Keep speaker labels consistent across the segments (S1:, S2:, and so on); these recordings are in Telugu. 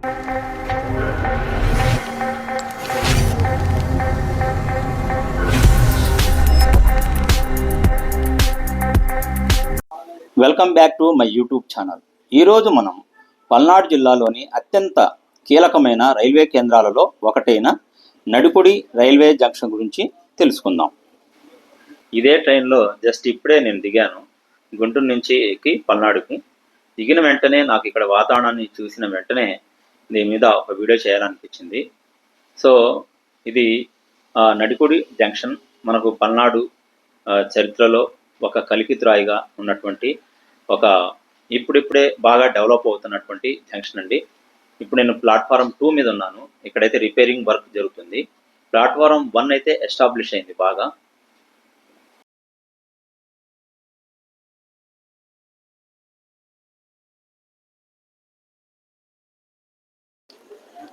S1: Welcome back to my YouTube channel. ఈరోజు మనం పల్నాడు జిల్లాలోని అత్యంత కీలకమైన రైల్వే కేంద్రాలలో ఒకటైన నడికుడి రైల్వే జంక్షన్ గురించి తెలుసుకుందాం. ఇదే ట్రైన్లో జస్ట్ ఇప్పుడే నేను దిగాను. గుంటూరు నుంచి ఎక్కి పల్నాడుకి దిగిన వెంటనే నాకు ఇక్కడ వాతావరణాన్ని చూసిన వెంటనే దీని మీద ఒక వీడియో చేయాలనిపించింది. సో ఇది నడికుడి జంక్షన్ మనకు పల్నాడు చరిత్రలో ఒక కలికితురాయిగా ఉన్నటువంటి ఒక ఇప్పుడిప్పుడే బాగా డెవలప్ అవుతున్నటువంటి జంక్షన్ అండి. ఇప్పుడు నేను ప్లాట్ఫారం 2 మీద ఉన్నాను. ఇక్కడైతే రిపేరింగ్ వర్క్ జరుగుతుంది. ప్లాట్ఫారం 1 అయితే ఎస్టాబ్లిష్ అయింది బాగా.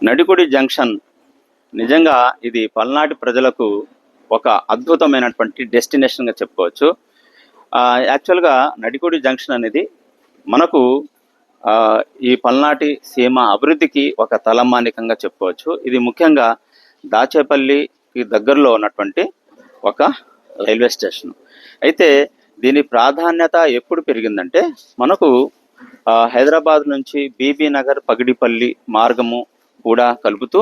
S1: నడికుడి జంక్షన్ నిజంగా ఇది పల్నాటి ప్రజలకు ఒక అద్భుతమైనటువంటి డెస్టినేషన్గా చెప్పుకోవచ్చు. యాక్చువల్గా నడికుడి జంక్షన్ అనేది మనకు ఈ పల్నాటి సీమ అభివృద్ధికి ఒక తలమానికంగా చెప్పుకోవచ్చు. ఇది ముఖ్యంగా దాచేపల్లికి దగ్గరలో ఉన్నటువంటి ఒక రైల్వే స్టేషన్. అయితే దీని ప్రాధాన్యత ఎప్పుడు పెరిగిందంటే మనకు హైదరాబాద్ నుంచి బీబీ నగర్ పగిడిపల్లి మార్గము కూడా కలుపుతూ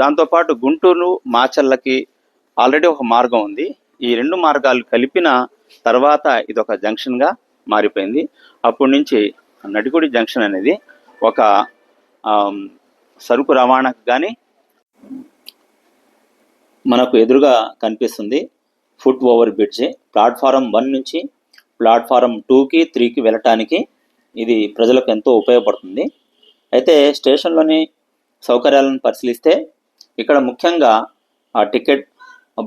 S1: దాంతోపాటు గుంటూరు మాచర్లకి ఆల్రెడీ ఒక మార్గం ఉంది. ఈ రెండు మార్గాలు కలిపిన తర్వాత ఇది ఒక జంక్షన్గా మారిపోయింది. అప్పటి నుంచి నడికుడి జంక్షన్ అనేది ఒక సరుకు రవాణాకు కానీ మనకు ఎదురుగా కనిపిస్తుంది ఫుట్ ఓవర్ బ్రిడ్జ్. ప్లాట్ఫారం 1 నుంచి ప్లాట్ఫారం 2కి 3కి వెళ్ళటానికి ఇది ప్రజలకు ఎంతో ఉపయోగపడుతుంది. అయితే స్టేషన్లోని సౌకర్యాలను పరిశీలిస్తే ఇక్కడ ముఖ్యంగా టికెట్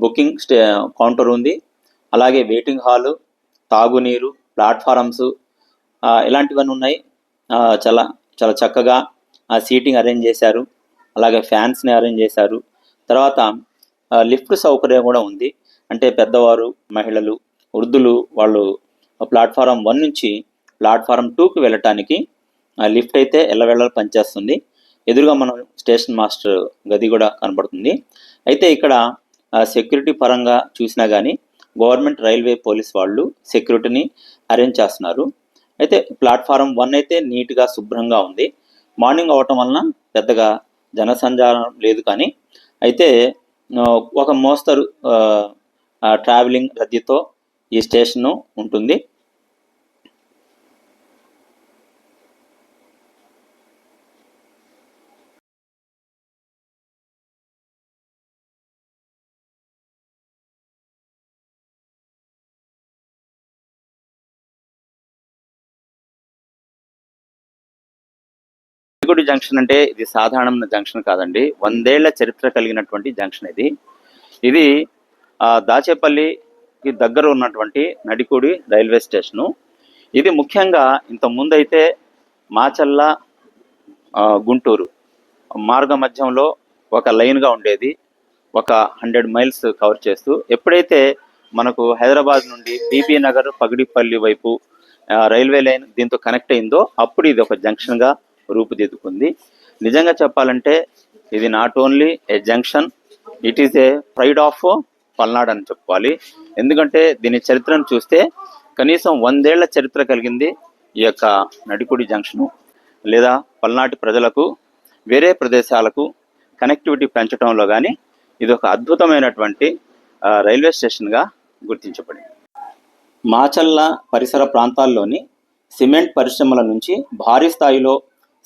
S1: బుకింగ్ కౌంటర్ ఉంది. అలాగే వెయిటింగ్ హాలు, తాగునీరు, ప్లాట్ఫారమ్స్ ఇలాంటివన్నీ ఉన్నాయి. చాలా చాలా చక్కగా సీటింగ్ అరేంజ్ చేశారు. అలాగే ఫ్యాన్స్ని అరేంజ్ చేశారు. తర్వాత లిఫ్ట్ సౌకర్యం కూడా ఉంది. అంటే పెద్దవారు, మహిళలు, వృద్ధులు వాళ్ళు ప్లాట్ఫారం 1 నుంచి ప్లాట్ఫారం 2కి వెళ్ళటానికి లిఫ్ట్ అయితే ఎల్లవేళలా పనిచేస్తుంది. ఎదురుగా మనం స్టేషన్ మాస్టర్ గది కూడా కనబడుతుంది. అయితే ఇక్కడ సెక్యూరిటీ పరంగా చూసినా కానీ గవర్నమెంట్ రైల్వే పోలీస్ వాళ్ళు సెక్యూరిటీని అరేంజ్ చేస్తున్నారు. అయితే ప్లాట్ఫారం 1 అయితే నీట్గా శుభ్రంగా ఉంది. మార్నింగ్ అవటం వలన పెద్దగా జనసంచారం లేదు. కానీ అయితే ఒక మోస్తరు ట్రావెలింగ్ రద్దీతో ఈ స్టేషను ఉంటుంది. నడికుడి జంక్షన్ అంటే ఇది సాధారణమైన జంక్షన్ కాదండి. 100 ఏళ్ల చరిత్ర కలిగినటువంటి జంక్షన్ ఇది. ఇది దాచేపల్లికి దగ్గర ఉన్నటువంటి నడికుడి రైల్వే స్టేషను. ఇది ముఖ్యంగా ఇంత ముందైతే మాచల్ల గుంటూరు మార్గ మధ్యంలో ఒక లైన్గా ఉండేది. ఒక 100 మైల్స్ కవర్ చేస్తూ ఎప్పుడైతే మనకు హైదరాబాద్ నుండి బీబీ నగర్ పగిడిపల్లి వైపు రైల్వే లైన్ దీంతో కనెక్ట్ అయిందో అప్పుడు ఇది ఒక జంక్షన్గా రూపుదిద్దుకుంది. నిజంగా చెప్పాలంటే ఇది not only A junction, it is a pride of Palnadu అని చెప్పుకోవాలి. ఎందుకంటే దీని చరిత్రను చూస్తే కనీసం 100 ఏళ్ల చరిత్ర కలిగింది ఈ యొక్క నడికుడి జంక్షను. లేదా పల్నాటి ప్రజలకు వేరే ప్రదేశాలకు కనెక్టివిటీ పెంచడంలో కానీ ఇది ఒక అద్భుతమైనటువంటి రైల్వే స్టేషన్గా గుర్తించబడింది. మాచల్ల పరిసర ప్రాంతాల్లోని సిమెంట్ పరిశ్రమల నుంచి భారీ స్థాయిలో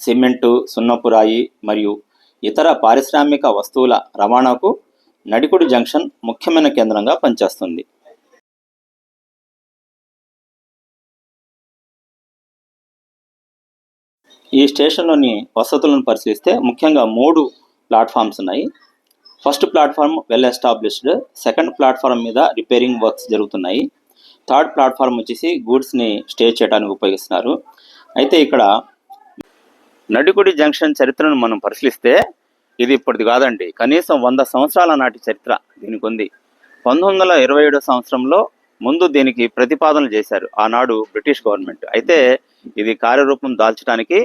S1: సిమెంటు, సున్నపు రాయి మరియు ఇతర పారిశ్రామిక వస్తువుల రవాణాకు నడికుడి జంక్షన్ ముఖ్యమైన కేంద్రంగా పనిచేస్తుంది. ఈ స్టేషన్లోని వసతులను పరిశీలిస్తే ముఖ్యంగా 3 ప్లాట్ఫామ్స్ ఉన్నాయి. First platform well established, second platform మీద రిపేరింగ్ వర్క్స్ జరుగుతున్నాయి, థర్డ్ ప్లాట్ఫామ్ వచ్చేసి గూడ్స్ని స్టే చేయడానికి ఉపయోగిస్తున్నారు. అయితే ఇక్కడ నడికుడి జంక్షన్ చరిత్రను మనం పరిశీలిస్తే ఇది ఇప్పటిది కాదండి. కనీసం 100 సంవత్సరాల నాటి చరిత్ర దీనికి ఉంది. 1927 సంవత్సరంలో ముందు దీనికి ప్రతిపాదనలు చేశారు ఆనాడు బ్రిటిష్ గవర్నమెంట్. అయితే ఇది కార్యరూపం దాల్చడానికి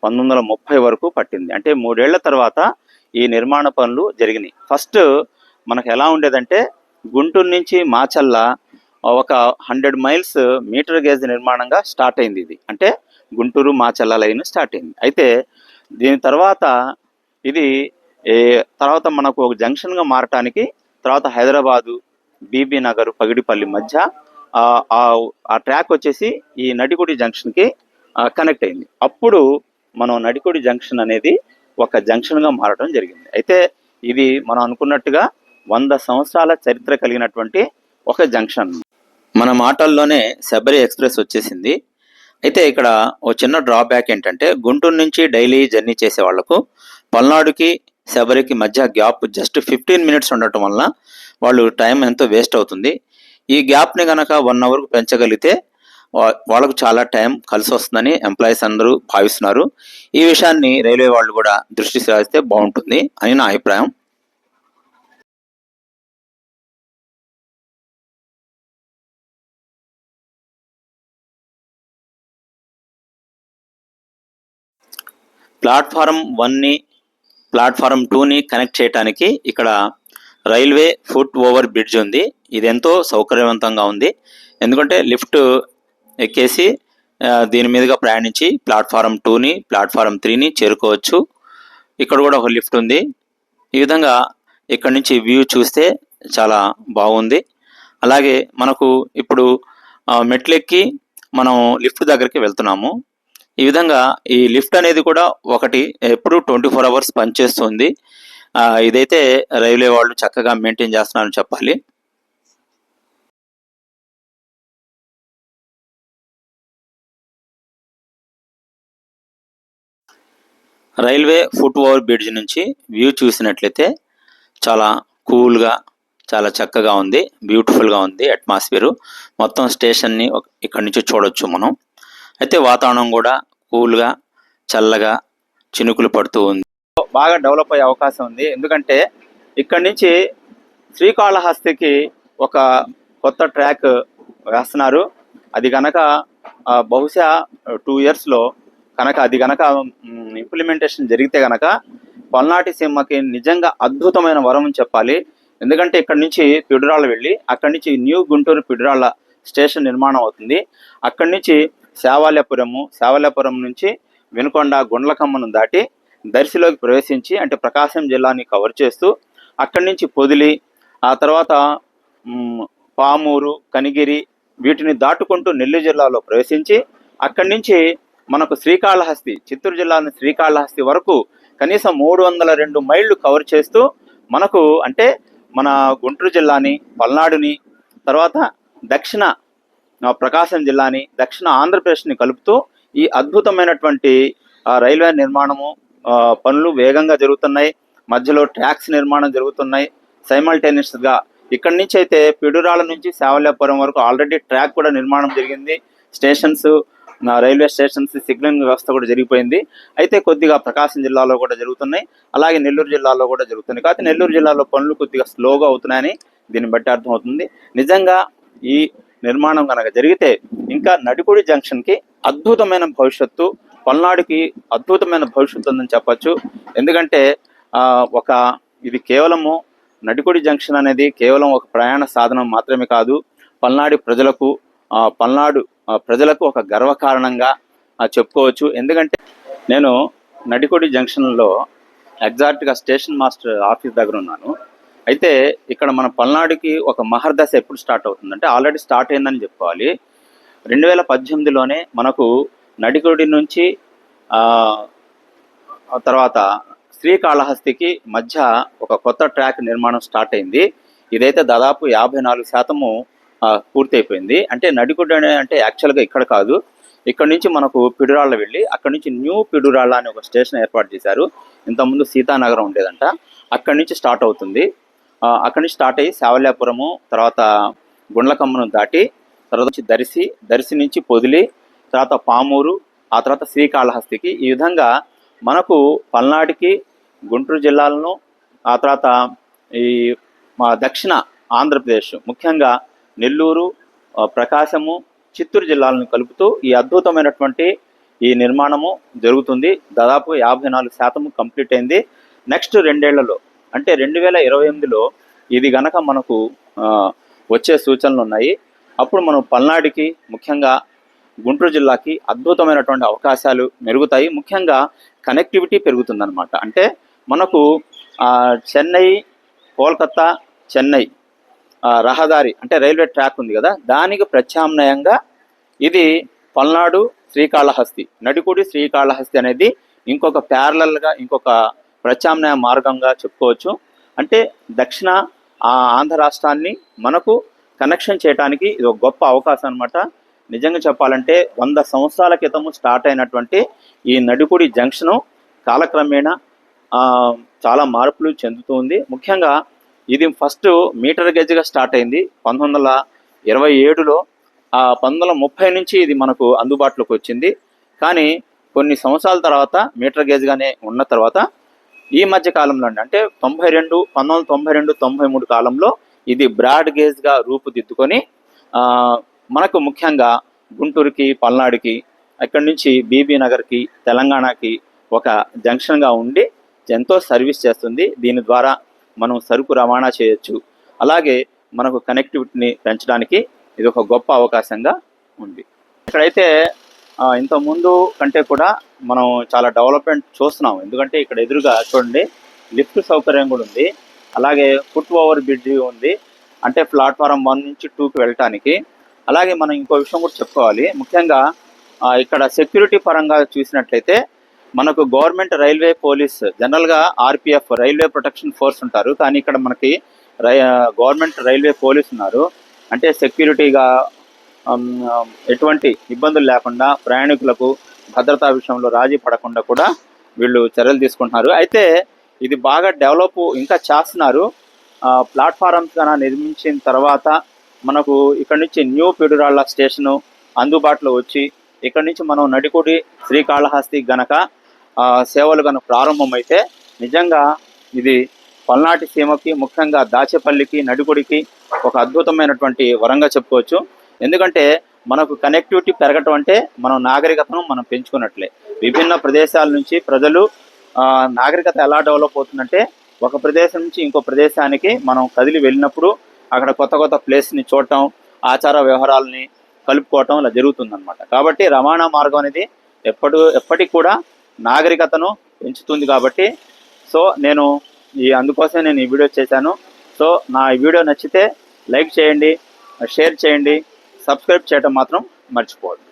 S1: 1930 వరకు పట్టింది. అంటే 3 ఏళ్ల తర్వాత ఈ నిర్మాణ పనులు జరిగినాయి. ఫస్ట్ మనకు ఎలా ఉండేదంటే గుంటూరు నుంచి మాచల్ల ఒక 100 మైల్స్ మీటర్ గేజ్ నిర్మాణంగా స్టార్ట్ అయింది ఇది. అంటే గుంటూరు మాచల్ల లైన్ స్టార్ట్ అయింది. అయితే దీని తర్వాత ఇది తర్వాత మనకు ఒక జంక్షన్గా మారటానికి తర్వాత హైదరాబాదు, బీబీ నగర్, పగిడిపల్లి మధ్య ఆ ట్రాక్ వచ్చేసి ఈ నడికుడి జంక్షన్కి కనెక్ట్ అయింది. అప్పుడు మనం నడికుడి జంక్షన్ అనేది ఒక జంక్షన్గా మారడం జరిగింది. అయితే ఇది మనం అనుకున్నట్టుగా 100 సంవత్సరాల చరిత్ర కలిగినటువంటి ఒక జంక్షన్. మన మాటల్లోనే శబరి ఎక్స్ప్రెస్ వచ్చేసింది. అయితే ఇక్కడ ఒక చిన్న డ్రాబ్యాక్ ఏంటంటే గుంటూరు నుంచి డైలీ జర్నీ చేసే వాళ్లకు పల్నాడుకి శబరికి మధ్య గ్యాప్ జస్ట్ 15 మినిట్స్ ఉండటం వల్ల వాళ్ళు టైం ఎంతో వేస్ట్ అవుతుంది. ఈ గ్యాప్ని కనుక 1 అవర్కు పెంచగలిగితే వాళ్ళకు చాలా టైం కలిసి వస్తుందని ఎంప్లాయీస్ అందరూ భావిస్తున్నారు. ఈ విషయాన్ని రైల్వే వాళ్ళు కూడా దృష్టి సారిస్తే బాగుంటుంది అని నా అభిప్రాయం. ప్లాట్ఫారం 1ని ప్లాట్ఫారం 2ని కనెక్ట్ చేయడానికి ఇక్కడ రైల్వే ఫుట్ ఓవర్ బ్రిడ్జ్ ఉంది. ఇది ఎంతో సౌకర్యవంతంగా ఉంది. ఎందుకంటే లిఫ్ట్ ఎక్కేసి దీని మీదుగా ప్రయాణించి ప్లాట్ఫారం 2ని ప్లాట్ఫారం 3ని చేరుకోవచ్చు. ఇక్కడ కూడా ఒక లిఫ్ట్ ఉంది. ఈ విధంగా ఇక్కడ నుంచి వ్యూ చూస్తే చాలా బాగుంది. అలాగే మనకు ఇప్పుడు మెట్లెక్కి మనం లిఫ్ట్ దగ్గరికి వెళ్తున్నాము. ఈ విధంగా ఈ లిఫ్ట్ అనేది కూడా ఒకటి ఎప్పుడు 24 అవర్స్ పనిచేస్తుంది. ఇదైతే రైల్వే వాళ్ళు చక్కగా మెయింటైన్ చేస్తున్నారని చెప్పాలి. రైల్వే ఫుట్ ఓవర్ బ్రిడ్జ్ నుంచి వ్యూ చూసినట్లయితే చాలా కూల్గా చాలా చక్కగా ఉంది, బ్యూటిఫుల్గా ఉంది అట్మాస్ఫియర్. మొత్తం స్టేషన్ని ఇక్కడి నుంచి చూడొచ్చు మనం. అయితే వాతావరణం కూడా కూల్గా చల్లగా చినుకులు పడుతూ ఉంది. బాగా డెవలప్ అయ్యే అవకాశం ఉంది. ఎందుకంటే ఇక్కడి నుంచి శ్రీకాళహస్తికి ఒక కొత్త ట్రాక్ వేస్తున్నారు. అది కనుక బహుశా 2 ఇయర్స్లో కనుక అది కనుక ఇంప్లిమెంటేషన్ జరిగితే కనుక పల్నాటి సీమకి నిజంగా అద్భుతమైన వరం అని చెప్పాలి. ఎందుకంటే ఇక్కడ నుంచి పిడురాళ్ళ వెళ్ళి అక్కడి నుంచి న్యూ గుంటూరు పిడురాళ్ళ స్టేషన్ నిర్మాణం అవుతుంది. అక్కడి నుంచి శావల్యాపురం నుంచి వినుకొండ గుండ్లకమ్మను దాటి దర్శిలోకి ప్రవేశించి అంటే ప్రకాశం జిల్లాని కవర్ చేస్తూ అక్కడి నుంచి పొదిలి, ఆ తర్వాత పామూరు, కనిగిరి వీటిని దాటుకుంటూ నెల్లూరు జిల్లాలో ప్రవేశించి అక్కడి నుంచి మనకు శ్రీకాళహస్తి, చిత్తూరు జిల్లాని శ్రీకాళహస్తి వరకు కనీసం 302 మైళ్ళు కవర్ చేస్తూ మనకు అంటే మన గుంటూరు జిల్లాని, పల్నాడుని, తర్వాత దక్షిణ ప్రకాశం జిల్లాని, దక్షిణ ఆంధ్రప్రదేశ్ని కలుపుతూ ఈ అద్భుతమైనటువంటి రైల్వే నిర్మాణము పనులు వేగంగా జరుగుతున్నాయి. మధ్యలో ట్రాక్స్ నిర్మాణం జరుగుతున్నాయి సైమల్టేనియస్గా. ఇక్కడి నుంచి అయితే పిడురాల నుంచి శావల్యాపురం వరకు ఆల్రెడీ ట్రాక్ కూడా నిర్మాణం జరిగింది. స్టేషన్స్, రైల్వే స్టేషన్స్, సిగ్నలింగ్ వ్యవస్థ కూడా జరిగిపోయింది. అయితే కొద్దిగా ప్రకాశం జిల్లాలో కూడా జరుగుతున్నాయి, అలాగే నెల్లూరు జిల్లాలో కూడా జరుగుతున్నాయి. కాకపోతే నెల్లూరు జిల్లాలో పనులు కొద్దిగా స్లోగా అవుతున్నాయని దీన్ని బట్టి అర్థమవుతుంది. నిజంగా ఈ నిర్మాణం కనుక జరిగితే ఇంకా నడికుడి జంక్షన్కి అద్భుతమైన భవిష్యత్తు, పల్నాడుకి అద్భుతమైన భవిష్యత్తు ఉందని చెప్పచ్చు. ఎందుకంటే ఇది కేవలము నడికుడి జంక్షన్ అనేది కేవలం ఒక ప్రయాణ సాధనం మాత్రమే కాదు, పల్నాడు ప్రజలకు ఒక గర్వకారణంగా చెప్పుకోవచ్చు. ఎందుకంటే నేను నడికుడి జంక్షన్లో ఎగ్జాక్ట్గా స్టేషన్ మాస్టర్ ఆఫీస్ దగ్గర ఉన్నాను. అయితే ఇక్కడ మన పల్నాడుకి ఒక మహర్దశ ఎప్పుడు స్టార్ట్ అవుతుందంటే ఆల్రెడీ స్టార్ట్ అయిందని చెప్పుకోవాలి. 2018లోనే మనకు నడికుడి నుంచి తర్వాత శ్రీకాళహస్తికి మధ్య ఒక కొత్త ట్రాక్ నిర్మాణం స్టార్ట్ అయింది. ఇదైతే దాదాపు 54% పూర్తయిపోయింది. అంటే నడికుడి అంటే యాక్చువల్గా ఇక్కడ కాదు, ఇక్కడ నుంచి మనకు పిడురాళ్ళ వెళ్ళి అక్కడి నుంచి న్యూ పిడురాళ్ళ అని ఒక స్టేషన్ ఏర్పాటు చేశారు. ఇంతకుముందు సీతానగరం ఉండేదంట. అక్కడి నుంచి స్టార్ట్ అవుతుంది. అక్కడి నుంచి స్టార్ట్ అయ్యి శావల్యాపురము, తర్వాత గుండ్లకమ్మను దాటి తర్వాత నుంచి దర్శి నుంచి పొదిలి, తర్వాత పామూరు, ఆ తర్వాత శ్రీకాళహస్తికి. ఈ విధంగా మనకు పల్నాడుకి, గుంటూరు జిల్లాలను, ఆ తర్వాత ఈ మా దక్షిణ ఆంధ్రప్రదేశ్ ముఖ్యంగా నెల్లూరు, ప్రకాశము, చిత్తూరు జిల్లాలను కలుపుతూ ఈ అద్భుతమైనటువంటి ఈ నిర్మాణము జరుగుతుంది. దాదాపు 54% కంప్లీట్ అయింది. నెక్స్ట్ 2 ఏళ్లలో అంటే 2028లో ఇది గనక మనకు వచ్చే సూచనలు ఉన్నాయి. అప్పుడు మనం పల్నాడుకి, ముఖ్యంగా గుంటూరు జిల్లాకి అద్భుతమైనటువంటి అవకాశాలు మెరుగుతాయి. ముఖ్యంగా కనెక్టివిటీ పెరుగుతుందన్నమాట. అంటే మనకు చెన్నై, కోల్కతా, చెన్నై రహదారి అంటే రైల్వే ట్రాక్ ఉంది కదా, దానికి ప్రత్యామ్నాయంగా ఇది పల్నాడు శ్రీకాళహస్తి, నడికుడి శ్రీకాళహస్తి అనేది ఇంకొక ప్యారలల్గా, ఇంకొక ప్రత్యామ్నాయ మార్గంగా చెప్పుకోవచ్చు. అంటే దక్షిణ ఆంధ్ర రాష్ట్రాన్ని మనకు కనెక్షన్ చేయడానికి ఇది ఒక గొప్ప అవకాశం అనమాట. నిజంగా చెప్పాలంటే 100 సంవత్సరాల క్రితము స్టార్ట్ అయినటువంటి ఈ నడికుడి జంక్షను కాలక్రమేణా చాలా మార్పులు చెందుతుంది. ముఖ్యంగా ఇది ఫస్ట్ మీటర్ గేజ్గా స్టార్ట్ అయింది 1927లో. 1930 నుంచి ఇది మనకు అందుబాటులోకి వచ్చింది. కానీ కొన్ని సంవత్సరాల తర్వాత మీటర్ గేజ్గానే ఉన్న తర్వాత ఈ మధ్య కాలంలో అంటే 1992-93 కాలంలో ఇది బ్రాడ్ గేజ్గా రూపుదిద్దుకొని మనకు ముఖ్యంగా గుంటూరుకి, పల్నాడుకి, అక్కడి నుంచి బీబీ నగర్కి, తెలంగాణకి ఒక జంక్షన్గా ఉండి ఎంతో సర్వీస్ చేస్తుంది. దీని ద్వారా మనం సరుకు రవాణా చేయొచ్చు. అలాగే మనకు కనెక్టివిటీని పెంచడానికి ఇది ఒక గొప్ప అవకాశంగా ఉంది. ఇక్కడైతే ఇంతకుముందు కంటే కూడా మనం చాలా డెవలప్మెంట్ చూస్తున్నాం. ఎందుకంటే ఇక్కడ ఎదురుగా చూడండి లిఫ్ట్ సౌకర్యం కూడా ఉంది. అలాగే ఫుట్ ఓవర్ బ్రిడ్జ్ ఉంది, అంటే ప్లాట్ఫారం 1 నుంచి 2కి వెళ్ళటానికి. అలాగే మనం ఇంకో విషయం కూడా చెప్పుకోవాలి. ముఖ్యంగా ఇక్కడ సెక్యూరిటీ పరంగా చూసినట్లయితే మనకు గవర్నమెంట్ రైల్వే పోలీస్, జనరల్గా ఆర్పిఎఫ్ రైల్వే ప్రొటెక్షన్ ఫోర్స్ ఉంటారు, కానీ ఇక్కడ మనకి గవర్నమెంట్ రైల్వే పోలీస్ ఉన్నారు. అంటే సెక్యూరిటీగా ఎటువంటి ఇబ్బందులు లేకుండా ప్రయాణికులకు భద్రతా విషయంలో రాజీ పడకుండా కూడా వీళ్ళు చర్యలు తీసుకుంటున్నారు. అయితే ఇది బాగా డెవలప్ ఇంకా చేస్తున్నారు. ప్లాట్ఫారమ్స్ కన్నా నిర్మించిన తర్వాత మనకు ఇక్కడ నుంచి న్యూ పిడురాళ్ళ స్టేషను అందుబాటులో వచ్చి ఇక్కడ నుంచి మనం నడికుడి శ్రీకాళహస్తి గనక సేవలు కనుక ప్రారంభమైతే నిజంగా ఇది పల్నాటి సీమకి, ముఖ్యంగా దాచేపల్లికి, నడికుడికి ఒక అద్భుతమైనటువంటి వరంగా చెప్పుకోవచ్చు. ఎందుకంటే మనకు కనెక్టివిటీ పెరగటం అంటే మనం నాగరికతను మనం పెంచుకున్నట్లే. విభిన్న ప్రదేశాల నుంచి ప్రజలు నాగరికత ఎలా డెవలప్ అవుతుందంటే ఒక ప్రదేశం నుంచి ఇంకో ప్రదేశానికి మనం కదిలి వెళ్ళినప్పుడు అక్కడ కొత్త కొత్త ప్లేస్ని చూడటం, ఆచార వ్యవహారాలని కలుపుకోవటం ఇలా జరుగుతుందన్నమాట. కాబట్టి రవాణా మార్గం అనేది ఎప్పటికి కూడా నాగరికతను పెంచుతుంది. కాబట్టి అందుకోసమే నేను ఈ వీడియో చేశాను. సో నా ఈ వీడియో నచ్చితే లైక్ చేయండి, షేర్ చేయండి, సబ్స్క్రైబ్ చేయడం మాత్రం మర్చిపోవద్దు.